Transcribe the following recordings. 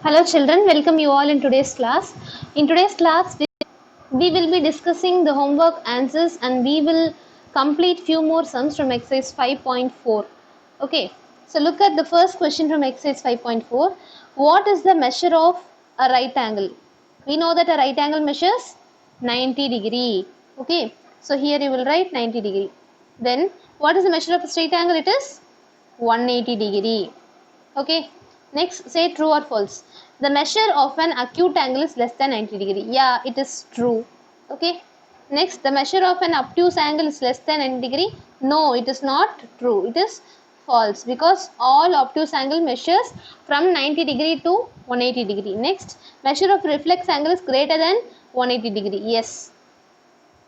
Hello children, welcome you all in today's class. In today's class, we will be discussing the homework answers and we will complete few more sums from exercise 5.4. Okay, so look at the first question from exercise 5.4. What is the measure of a right angle? We know that a right angle measures 90 degree. Okay, so here you will write 90 degree. Then what is the measure of a straight angle? It is 180 degree. Okay, next say true or false. The measure of an acute angle is less than 90 degree. Yeah, it is true. Okay, next the measure of an obtuse angle is less than 90 degree. No, it is not true. It is false because all obtuse angle measures from 90 degree to 180 degree. Next, measure of reflex angle is greater than 180 degree. Yes,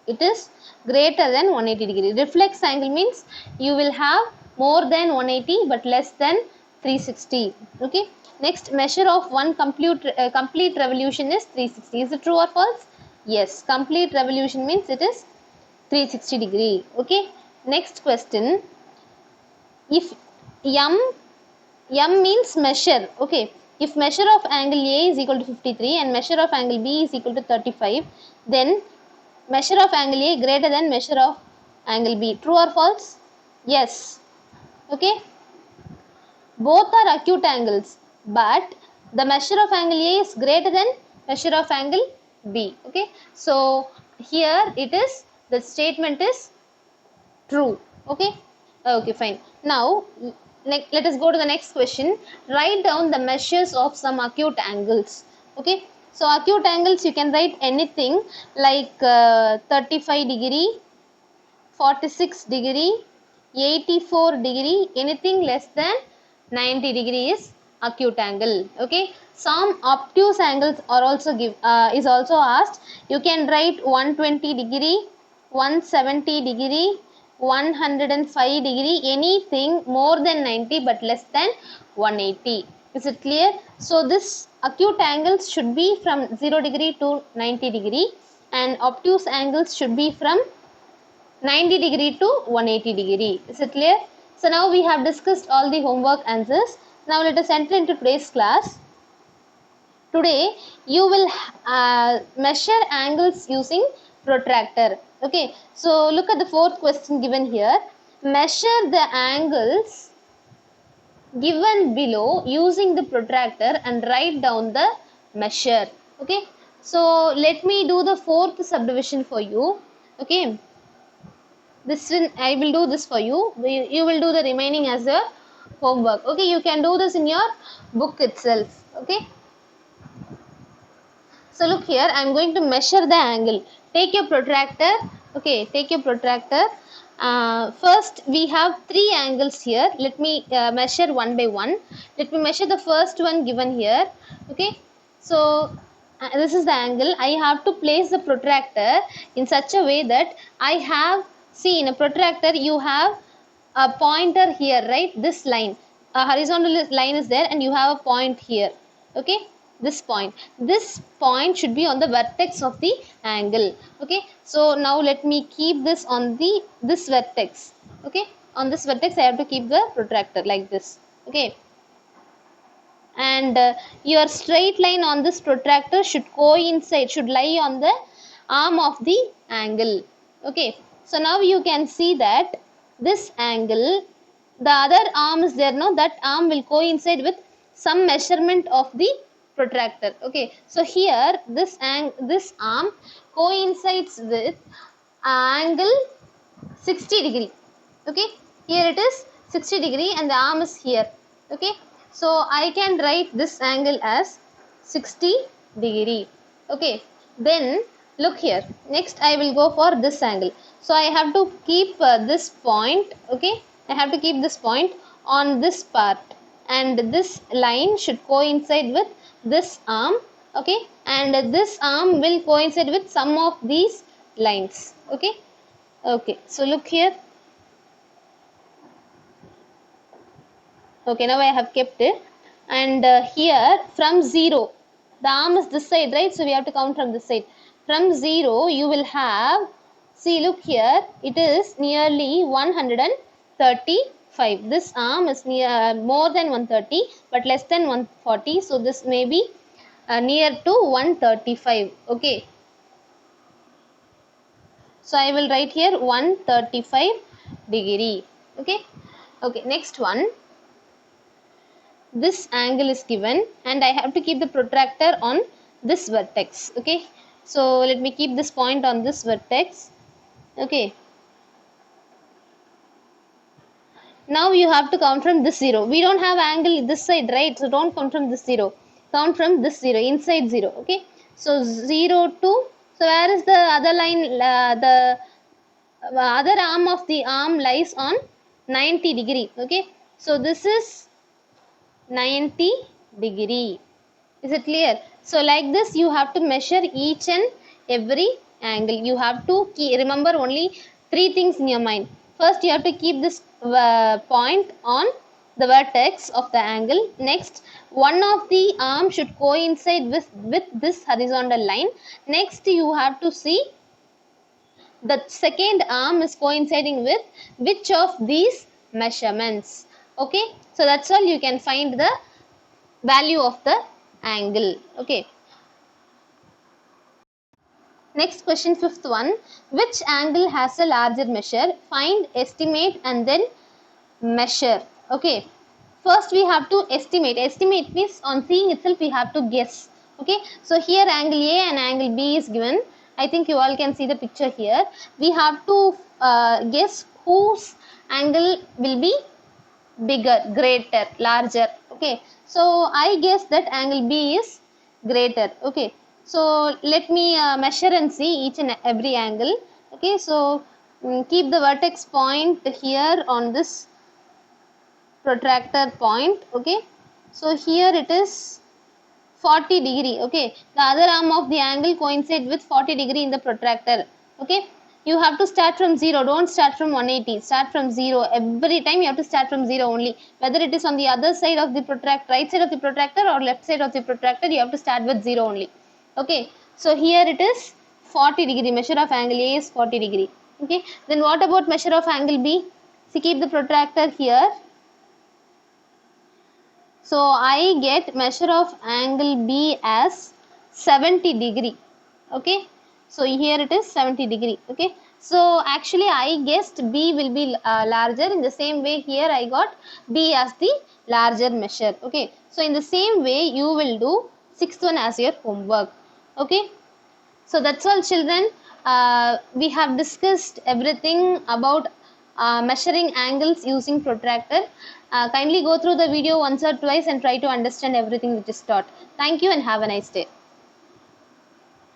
it is greater than 180 degree. Reflex angle means you will have more than 180 but less than 360. Okay, next measure of one complete revolution is 360. Is it true or false? Yes, complete revolution means it is 360 degree. Okay, next question. If m means measure, okay, if measure of angle A is equal to 53 and measure of angle B is equal to 35, then measure of angle A greater than measure of angle B. True or false? Yes. Okay, both are acute angles, but the measure of angle A is greater than measure of angle B. Okay, so here it is, the statement is true. Okay, okay, fine. Now let us go to the next question. Write down the measures of some acute angles. Okay, so acute angles you can write anything like 35 degree, 46 degree, 84 degree, anything less than 90 degree is acute angle. Okay, some obtuse angles are also is also asked. You can write 120 degree, 170 degree, 105 degree, anything more than 90 but less than 180. Is it clear? So this acute angles should be from 0 degree to 90 degree and obtuse angles should be from 90 degree to 180 degree. Is it clear? So now we have discussed all the homework answers. Now let us enter into today's class. Today you will measure angles using protractor. Okay, so look at the fourth question given here. Measure the angles given below using the protractor and write down the measure. Okay, so let me do the fourth subdivision for you. Okay, this one I will do this for you. You will do the remaining as a homework. Okay, you can do this in your book itself. Okay, so look here, I am going to measure the angle. Take your protractor. Okay, take your protractor. First we have three angles here. Let me measure one by one. Let me measure the first one given here. Okay, so this is the angle. I have to place the protractor in such a way that I have, see, in a protractor you have a pointer here, right? This line, a horizontal line is there and you have a point here. Okay, this point should be on the vertex of the angle. Okay, so now let me keep this on the this vertex. Okay, on this vertex I have to keep the protractor like this. Okay, and your straight line on this protractor should coincide, should lie on the arm of the angle. Okay, so now you can see that this angle, the other arm is there, no, that arm will coincide with some measurement of the protractor. Okay, so here this arm coincides with angle 60 degree. Okay, here it is 60 degree and the arm is here. Okay, so I can write this angle as 60 degree. Okay, then look here, next I will go for this angle. So I have to keep this point. Okay, I have to keep this point on this part and this line should coincide with this arm. Okay, and this arm will coincide with some of these lines. Okay, okay, so look here. Okay, now I have kept it, and here from 0, the arm is this side, right? So we have to count from this side. From 0 you will have, see, look here, it is nearly 130 5. This arm is near more than 130 but less than 140. So this may be near to 135. Okay. So I will write here 135 degree. Okay. Okay. Next one. This angle is given and I have to keep the protractor on this vertex. Okay. So let me keep this point on this vertex. Okay. Now you have to count from this 0. We don't have angle this side, right? So don't count from this 0. Count from this 0, inside 0. Okay. So 0 to, so where is the other line? The other arm of the arm lies on 90 degree. Okay. So this is 90 degree. Is it clear? So like this you have to measure each and every angle. You have to remember only 3 things in your mind. First you have to keep this point on the vertex of the angle. Next, one of the arm should coincide with this horizontal line. Next you have to see the second arm is coinciding with which of these measurements. Okay, so that's all. You can find the value of the angle. Okay. Next question, fifth one. Which angle has a larger measure? Find, estimate and then measure. Okay. First we have to estimate. Estimate means on seeing itself we have to guess. Okay. So here angle A and angle B is given. I think you all can see the picture here. We have to guess whose angle will be bigger, greater, larger. Okay. So I guess that angle B is greater. Okay. So let me measure and see each and every angle. Okay. So keep the vertex point here on this protractor point. Okay. So here it is 40 degree. Okay. The other arm of the angle coincides with 40 degree in the protractor. Okay. You have to start from 0. Don't start from 180. Start from 0. Every time you have to start from 0 only. Whether it is on the other side of the protractor, right side of the protractor or left side of the protractor, you have to start with 0 only. Okay. So here it is 40 degree. Measure of angle A is 40 degree. Okay. Then what about measure of angle B? See, keep the protractor here. So I get measure of angle B as 70 degree. Okay. So here it is 70 degree. Okay. So actually I guessed B will be larger. In the same way here I got B as the larger measure. Okay. So in the same way you will do sixth one as your homework. Okay. So that's all children. We have discussed everything about measuring angles using protractor. Kindly go through the video once or twice and try to understand everything which is taught. Thank you and have a nice day.